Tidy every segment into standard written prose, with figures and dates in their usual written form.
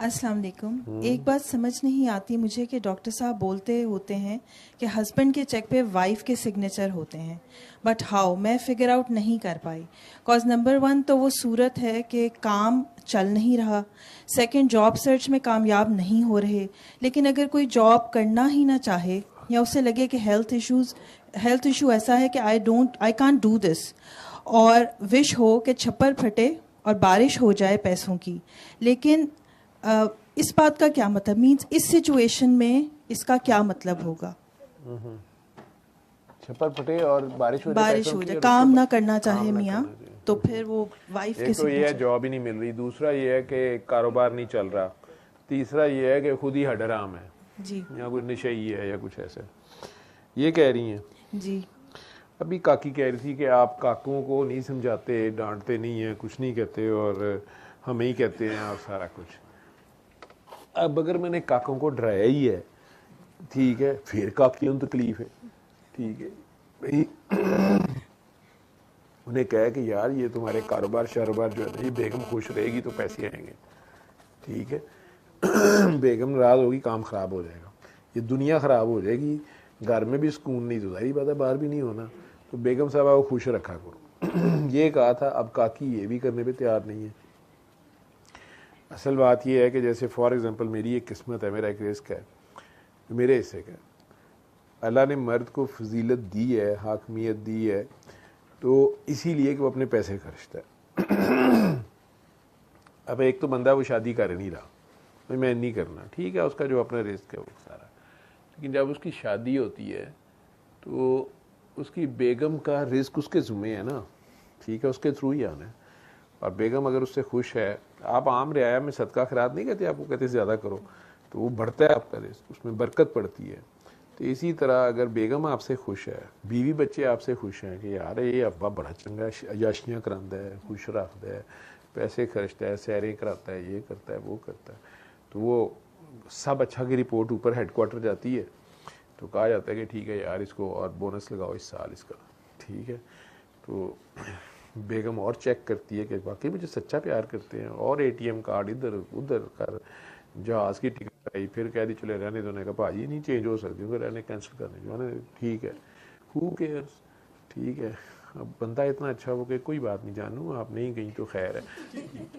अस्सलाम वालेकुम। एक बात समझ नहीं आती मुझे कि डॉक्टर साहब बोलते होते हैं कि हस्बैंड के चेक पे वाइफ के सिग्नेचर होते हैं, बट हाउ मैं फिगर आउट नहीं कर पाई। कॉज नंबर 1 तो वो सूरत है कि काम चल नहीं रहा, सेकंड जॉब सर्च में कामयाब नहीं हो रहे, लेकिन अगर कोई जॉब करना ही ना चाहे या उसे लगे कि हेल्थ इशू ऐसा है कि आई कांट डू दिस, और विश हो कि छप्पर फटे और बारिश हो जाए पैसों की, लेकिन इस बात का क्या मतलब, मीन्स इस सिचुएशन में इसका क्या मतलब होगा? छप्पर फटे और बारिश हो जाए बारिश पैसों हो की जाए, और काम उसके ना करना काम चाहे ना मियाँ, करना चाहिए। तो फिर वो वाइफ के एक तो ये है सिग्नेचर। जॉब ही नहीं मिल रही, दूसरा ये है कि कारोबार नहीं चल रहा, तीसरा ये है कि खुद ही हडराम है जी या कोई नशेई है या कुछ ऐसे। ये कह रही हैं। जी। अभी काकी कह रही थी कि आप काकों को नहीं समझाते, डांटते नहीं है, कुछ नहीं कहते और हमें ही कहते हैं आप सारा कुछ। अब अगर मैंने काकों को डराया ही है, ठीक है, फिर काकियों को तकलीफ है, ठीक है भाई। उन्हें कहा कि यार ये तुम्हारे कारोबार शारोबार जो है ना, ये बेगम खुश रहेगी तो पैसे आएंगे, ठीक है। बेगम नाराज होगी, काम खराब हो जाएगा, ये दुनिया खराब हो जाएगी, घर में भी सुकून नहीं, तो जाहिर बात है बाहर भी नहीं होना, तो बेगम साहब को खुश रखा करो। ये कहा था। अब काकी ये भी करने पे तैयार नहीं है। असल बात ये है कि जैसे फॉर एग्जांपल मेरी एक किस्मत है, मेरा एक रिस्क है, मेरे हिस्से का अल्लाह ने मर्द को फजीलत दी है, हाकमियत दी है, तो इसीलिए कि वो अपने पैसे खर्चता है। अब एक तो बंदा वो शादी कर नहीं रहा, भाई मैं नहीं करना, ठीक है, उसका जो अपना रिस्क है वो सारा, लेकिन जब उसकी शादी होती है तो उसकी बेगम का रिस्क उसके ज़िम्मे है ना, ठीक है, उसके थ्रू ही आना है। और बेगम अगर उससे खुश है, आप आम रियाया में सदका खैरात नहीं कहते, आपको कहते ज़्यादा करो, तो वो बढ़ता है आपका रिस्क, उसमें बरकत पड़ती है। तो इसी तरह अगर बेगम आपसे खुश है, बीवी बच्चे आपसे खुश हैं कि यार ये अब्बा बड़ा चंगा अयाशियाँ करांदा है, खुश रखता है, पैसे खर्चता है, सैरें कराता है, ये करता है, वो करता है, तो वो सब अच्छा की रिपोर्ट ऊपर हेडक्वार्टर जाती है, तो कहा जाता है कि ठीक है यार इसको और बोनस लगाओ इस साल इसका, ठीक है। तो बेगम और चेक करती है कि वाकई मुझे सच्चा प्यार करते हैं, और एटीएम कार्ड इधर उधर कर, जहाज़ की टिकट आई, फिर कह दी चले रहने दो, ने कहा भाजी नहीं चेंज हो सकती, उनको रहने कैंसिल करने जो है, ठीक है, हु केयर्स, ठीक है। अब बंदा इतना अच्छा हो कि कोई बात नहीं जानू, आप नहीं गई तो खैर है,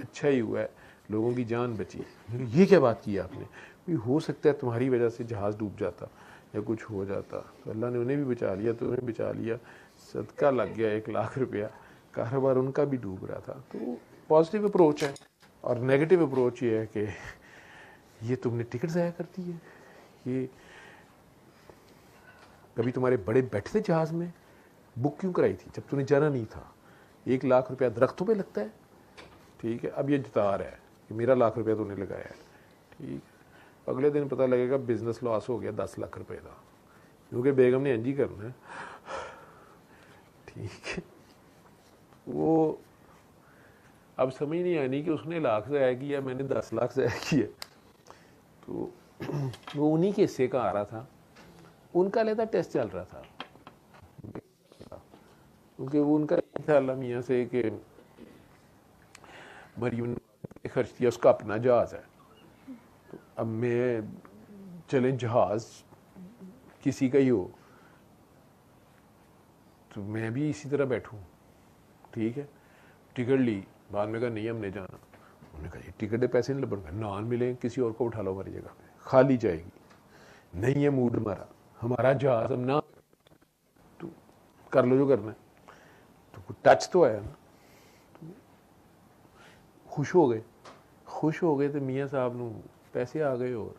अच्छा ही हुआ है, लोगों की जान बची। ये क्या बात की आपने, भी हो सकता है तुम्हारी वजह से जहाज़ डूब जाता या कुछ हो जाता, तो अल्लाह ने उन्हें भी बचा लिया, तो उन्हें बचा लिया, सदका लग गया 1 लाख रुपया, कारोबार उनका भी डूब रहा था। तो पॉजिटिव अप्रोच है। और नेगेटिव अप्रोच ये है कि ये तुमने टिकट ज़ाया कर दी है, ये कभी तुम्हारे बड़े बैठे थे जहाज़ में, बुक क्यों कराई थी जब तूने जाना नहीं था, 1 लाख रुपया दरख्तों पे लगता है, ठीक है। अब ये जता रहा है कि मेरा लाख रुपया तूने लगाया है, ठीक, अगले दिन पता लगेगा बिजनेस लॉस हो गया 10 लाख रुपए का, क्योंकि बेगम ने एंजी करना है, ठीक है। वो अब समझ नहीं आनी कि उसने लाख ज़ाया किया, मैंने 10 लाख ज़ाया किया, तो वो उन्हीं के हिस्से का आ रहा था, उनका लेता टेस्ट चल रहा था, क्योंकि वो उनका था अल्लाह मियाँ से कि मरीम ने खर्च किया, उसका अपना जहाज़ है, तो अब मैं चले जहाज़ किसी का ही हो तो मैं भी इसी तरह बैठूं, ठीक है। टिकट ली, बाद में कहा नहीं हमने जाना, उन्होंने कहा ये टिकट के पैसे नहीं लबन, नान मिले किसी और को उठा लो हमारी जगह पे, खाली जाएगी, नहीं है मूड हमारा, हमारा जहाज हम ना, तो कर लो जो करना है, तो टच तो आया ना, तो खुश हो गए तो मियाँ साहब नू पैसे आ गए। और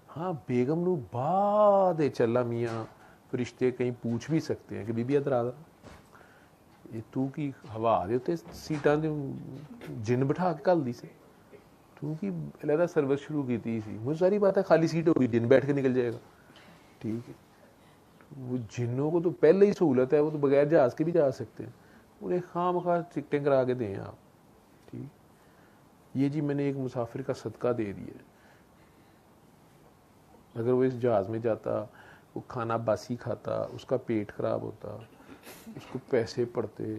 हाँ, बेगम नू बाद चला मियाँ फरिश्ते कहीं पूछ भी सकते हैं कि बीबी इधर आ, ये तू की हवा दे उत्ते सीटां ते जिन बिठा के घल दी से, तू की अलहदा सर्विस शुरू की थी, मुझे सारी बात है, खाली सीट होगी, जिन बैठ के निकल जाएगा, ठीक है। वो जिनों को तो पहले ही सहूलत है, वो तो बगैर जहाज के भी जा सकते हैं, उन्हें खाम खा टिकटें करा के दें आप, ठीक। ये जी मैंने एक मुसाफिर का सदका दे दिया, अगर वो इस जहाज में जाता, वो खाना बासी खाता, उसका पेट खराब होता, उसको पैसे पड़ते,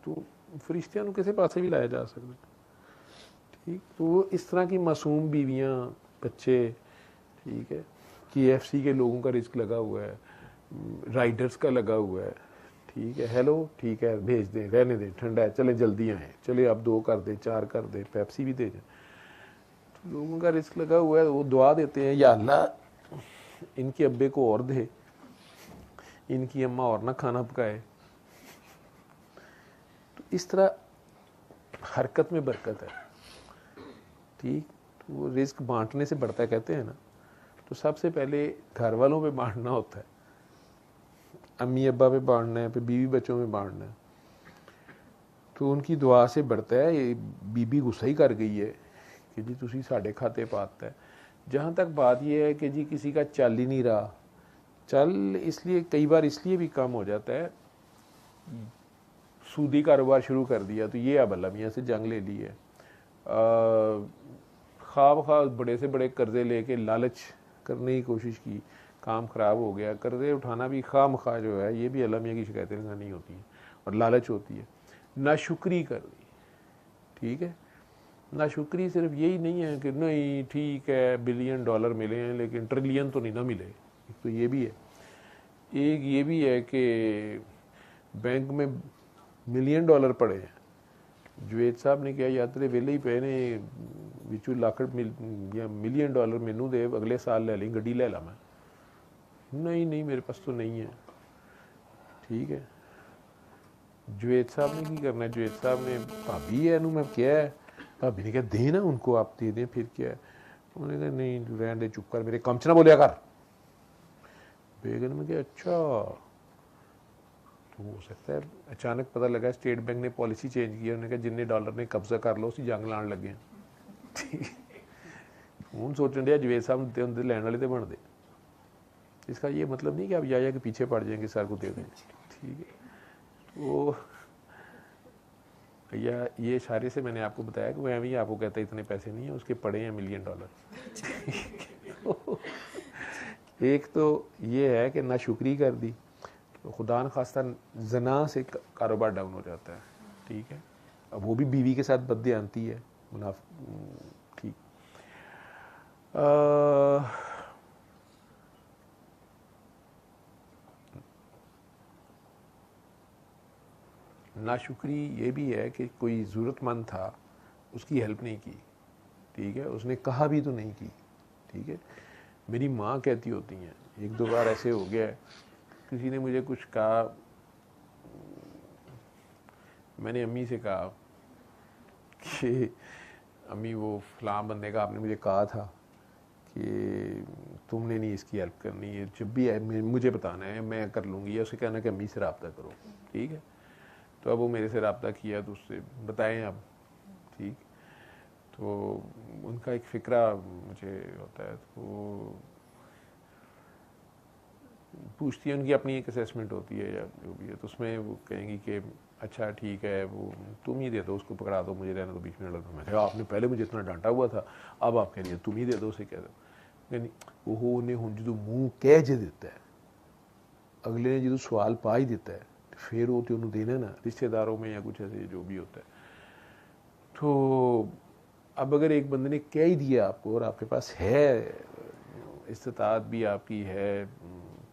तो फरिश्तियां किसी पासे भी लाया जा सकता। ठीक। तो इस तरह की मासूम बीवियां, बच्चे, ठीक है, KFC के लोगों का रिस्क लगा हुआ है, राइडर्स का लगा हुआ है, ठीक है, हेलो ठीक है भेज दें, रहने दें, ठंडा है, चले जल्दी आए, चले आप 2 कर दें, 4 कर दें, पेप्सी भी दे दें। तो लोगों का रिस्क लगा हुआ है, वो दुआ देते हैं, या अल्लाह इनके अब्बे को और दे, इनकी अम्मा और ना खाना पकाए। तो इस तरह हरकत में बरकत है, ठीक। तो वो रिस्क बांटने से बढ़ता है कहते हैं ना। तो सबसे पहले घर वालों पे बांटना होता है, अम्मी अब्बा पे बांटना है, फिर बीवी बच्चों में बांटना है। तो उनकी दुआ से बढ़ता है। ये बीबी गुस्सा ही कर गई है कि जी तुसी साढ़े खाते पाता है। जहाँ तक बात यह है कि जी किसी का चल ही नहीं रहा, चल इसलिए कई बार इसलिए भी कम हो जाता है, सूदी कारोबार शुरू कर दिया तो ये अब अल्लाह मियाँ से जंग ले ली है। ख्वाब बड़े से बड़े कर्जे लेके लालच करने की कोशिश की, काम ख़राब हो गया। कर्जे उठाना भी खामखा जो है, ये भी अल्लाह मियाँ की शिकायतें लगानी होती हैं और लालच होती है। नाशुक्री कर दी, ठीक है। नाशुक्री सिर्फ यही नहीं है कि नहीं ठीक है $1 बिलियन मिले हैं लेकिन ट्रिलियन तो नहीं ना मिले, तो ये भी है। एक ये भी है कि बैंक में $1 मिलियन पड़े हैं, जवेद साहब ने कहा या तेरे वेले ही पे ने विचू लाख या $1 मिलियन मैनू दे, अगले साल ले ली गड्डी ले ला। मैं नहीं मेरे पास तो नहीं है, ठीक है। जवेद साहब ने की करना है, जवेद साहब ने भाभी है मैं क्या है, भाभी ने कहा दे ना उनको, आप दे दें, फिर क्या है। उन्होंने कहा नहीं रहने दे, चुप कर, मेरे काम च ना बोलिया कर। बेगम ने कहा अच्छा, तो हो सकता है अचानक पता लगा स्टेट बैंक ने पॉलिसी चेंज की, उन्होंने कहा जिन्ने डॉलर ने कब्जा कर लो उसी जंग लाने लगे हूँ सोचन दिया जवेद साहब होंगे लैन वाले तो बनते। इसका ये मतलब नहीं कि आप या के पीछे पड़ जाएंगे, सर को दे दें, ठीक है। तो या ये इशारे से मैंने आपको बताया कि वो एवं ही आपको कहता है इतने पैसे नहीं है, उसके पड़े हैं $1 मिलियन। एक तो ये है कि नाशुक्री कर दी तो खुदा न खास्ता जना से कारोबार डाउन हो जाता है, ठीक है। अब वो भी बीवी के साथ बददियानती है, ठीक। नाशुक्री ये भी है कि कोई ज़रूरतमंद था, उसकी हेल्प नहीं की, ठीक है, उसने कहा भी तो नहीं की, ठीक है। मेरी माँ कहती होती हैं, 1-2 बार ऐसे हो गया है, किसी ने मुझे कुछ कहा, मैंने अम्मी से कहा कि अम्मी वो फलां बंदे का आपने मुझे कहा था कि तुमने नहीं इसकी हेल्प करनी है, जब भी है मुझे बताना है, मैं कर लूँगी, या उसे कहना कि अम्मी से रब्ता करो, ठीक है। तो अब वो मेरे से रब्ता किया तो उससे बताएं अब, ठीक। तो उनका एक फ़िक्रा मुझे होता है, तो पूछती है, उनकी अपनी एक असेसमेंट होती है या जो भी है, तो उसमें वो कहेंगी कि अच्छा ठीक है वो तुम ही दे दो, उसको पकड़ा दो, मुझे रहने दो, बीच में लड़ दो। मैं कहा आपने पहले मुझे इतना डांटा हुआ था, अब आप कह रही है तुम ही दे दो, उसे कह दो। नहीं वो उन्हें हूँ जो मूँह कह जे देता है, अगले ने जो सवाल पा ही देता है, फिर वो तो उन्होंने देना ना, रिश्तेदारों में या कुछ ऐसे जो भी होता है। तो अब अगर एक बंदे ने कह ही दिया आपको और आपके पास है इस्तात भी आपकी है,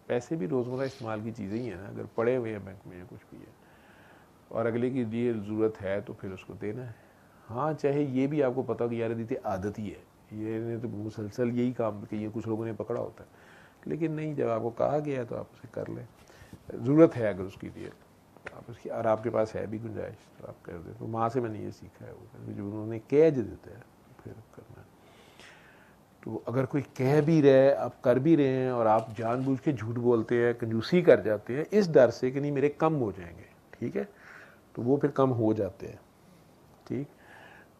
पैसे भी रोज़मर्रा इस्तेमाल की चीज़ें ही हैं ना, अगर पड़े हुए हैं बैंक में या कुछ भी है, और अगले की लिए ज़रूरत है तो फिर उसको देना है। हाँ चाहे ये भी आपको पता हो कि यार दी आदत ही है, ये ने तो मुसलसल यही काम कि ये कुछ लोगों ने पकड़ा होता है, लेकिन नहीं, जब आपको कहा गया तो आप उसे कर लें। ज़रूरत है अगर उसकी लिए आप उसकी, और आपके पास है भी गुंजाइश तो आप कर दें। तो माँ से मैंने ये सीखा है, वो जो उन्होंने कह देता है तो फिर करना है। तो अगर कोई कह भी रहे, आप कर भी रहे हैं और आप जानबूझ के झूठ बोलते हैं, कंजूसी कर जाते हैं इस डर से कि नहीं मेरे कम हो जाएंगे, ठीक है, तो वो फिर कम हो जाते हैं, ठीक।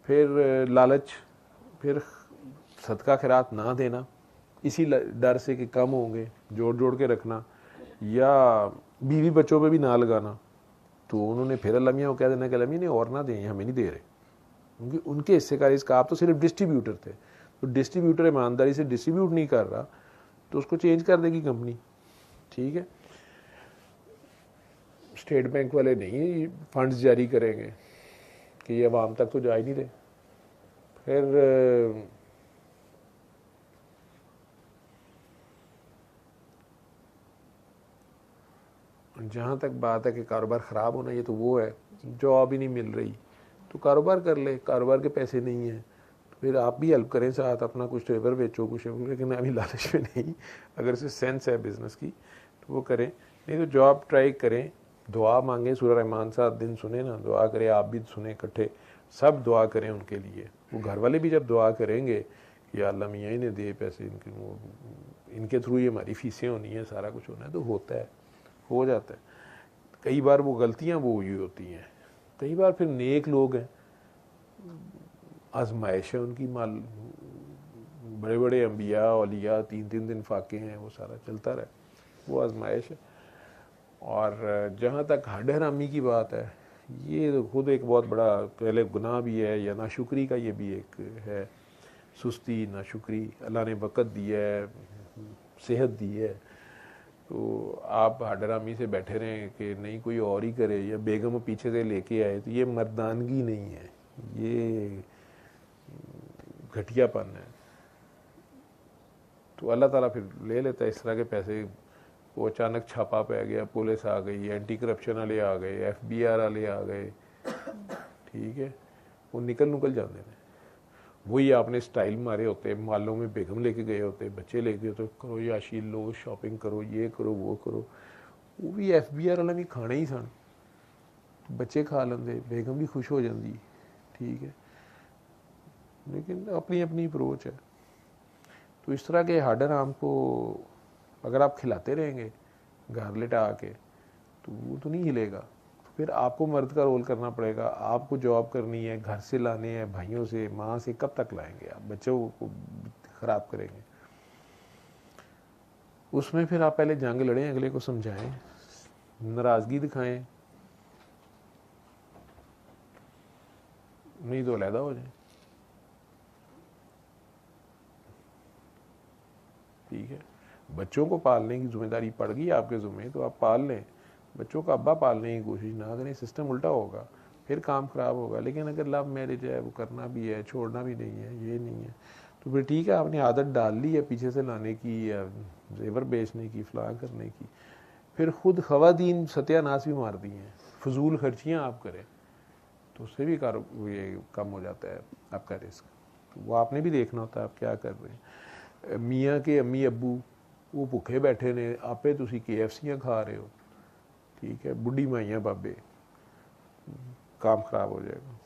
फिर लालच, फिर सदका खैरात ना देना इसी डर से कि कम होंगे, जोड़ जोड़ के रखना, या बीवी बच्चों पे भी ना लगाना। तो उन्होंने फिर अल्लाह मियाँ को कह देना कि अल्लाह मियाँ ने और ना दें, हमें नहीं दे रहे, क्योंकि उनके हिस्से का इसका आप तो सिर्फ डिस्ट्रीब्यूटर थे। तो डिस्ट्रीब्यूटर ईमानदारी से डिस्ट्रीब्यूट नहीं कर रहा तो उसको चेंज कर देगी कंपनी, ठीक है। स्टेट बैंक वाले नहीं फंड्स जारी करेंगे कि ये आवाम तक तो जा ही नहीं रहे, फिर जहाँ तक बात है कि कारोबार ख़राब होना, ये तो वो है, जॉब ही नहीं मिल रही तो कारोबार कर ले, कारोबार के पैसे नहीं हैं तो फिर आप भी हेल्प करें साथ, अपना कुछ पेपर बेचो कुछ, लेकिन अभी लालच में नहीं, अगर इसे सेंस है बिज़नेस की तो वो करें, नहीं तो जॉब ट्राई करें, दुआ मांगे, सूरह रहमान 7 दिन सुने ना, दुआ करें, आप भी सुने इकट्ठे, सब दुआ करें उनके लिए, वो घर वाले भी जब दुआ करेंगे कि अल्लाह मियाँ ही ने दिए पैसे, इनके थ्रू ही हमारी फीसें होनी है, सारा कुछ होना है, तो होता है, हो जाता है। कई बार वो गलतियां वो हुई होती हैं, कई बार फिर नेक लोग हैं, आजमाइश है उनकी, माल बड़े बड़े अम्बिया औलिया 3-3 दिन फाके हैं, वो सारा चलता रहे, वो आजमाइश है। और जहाँ तक हड हरामी की बात है, ये तो खुद एक बहुत बड़ा पहले गुनाह भी है, या नाशुक्री का ये भी एक है, सुस्ती नाशुक्री, अल्लाह ने वक़्त दी है, सेहत दी है, तो आप हडरामी से बैठे रहें कि नहीं कोई और ही करे, या बेगम पीछे से लेके आए, तो ये मर्दानगी नहीं है, ये घटियापन है। तो अल्लाह ताला फिर ले लेता है इस तरह के पैसे, वो अचानक छापा पै गया, पुलिस आ गई, एंटी करप्शन वाले आ गए, FBI वाले आ गए, ठीक है, वो निकल जाते हैं, वही आपने स्टाइल मारे होते, मालों में बेगम लेके गए होते, बच्चे लेके गए होते, करो याशी लो, शॉपिंग करो, ये करो वो करो, वो भी FBI वाला भी खाने ही सन, बच्चे खा लेंगे, बेगम भी खुश हो जाती, ठीक है, लेकिन अपनी अपनी अप्रोच है। तो इस तरह के हार्डर आम को अगर आप खिलाते रहेंगे घर लेटा के, तो वो तो नहीं हिलेगा, फिर आपको मर्द का रोल करना पड़ेगा, आपको जॉब करनी है, घर से लाने हैं, भाइयों से, माँ से, कब तक लाएंगे आप, बच्चों को ख़राब करेंगे। उसमें फिर आप पहले जंग लड़ें, अगले को समझाएं, नाराज़गी दिखाएं, नहीं तो अलहदा हो जाए, ठीक है। बच्चों को पालने की जिम्मेदारी पड़ गई आपके ज़िम्मे, तो आप पाल लें, बच्चों का अब्बा पालने की कोशिश ना करें, सिस्टम उल्टा होगा, फिर काम ख़राब होगा। लेकिन अगर लव मैरिज है, वो करना भी है, छोड़ना भी नहीं है, ये नहीं है, तो फिर ठीक है, आपने आदत डाल ली है पीछे से लाने की, या जेवर बेचने की, फलां करने की, फिर खुद ख़वातीन सत्यानाश भी मार दी हैं, फजूल खर्चियाँ आप करें, तो उससे भी ये कम हो जाता है आपका रिस्क। तो वो आपने भी देखना होता है आप क्या कर रहे हैं। मियाँ के अम्मी अब्बू वो भुखे बैठे ने, आपे तुसी KFC खा रहे हो, ठीक है, बुढ़ी माइयाँ बाबे, काम खराब हो जाएगा।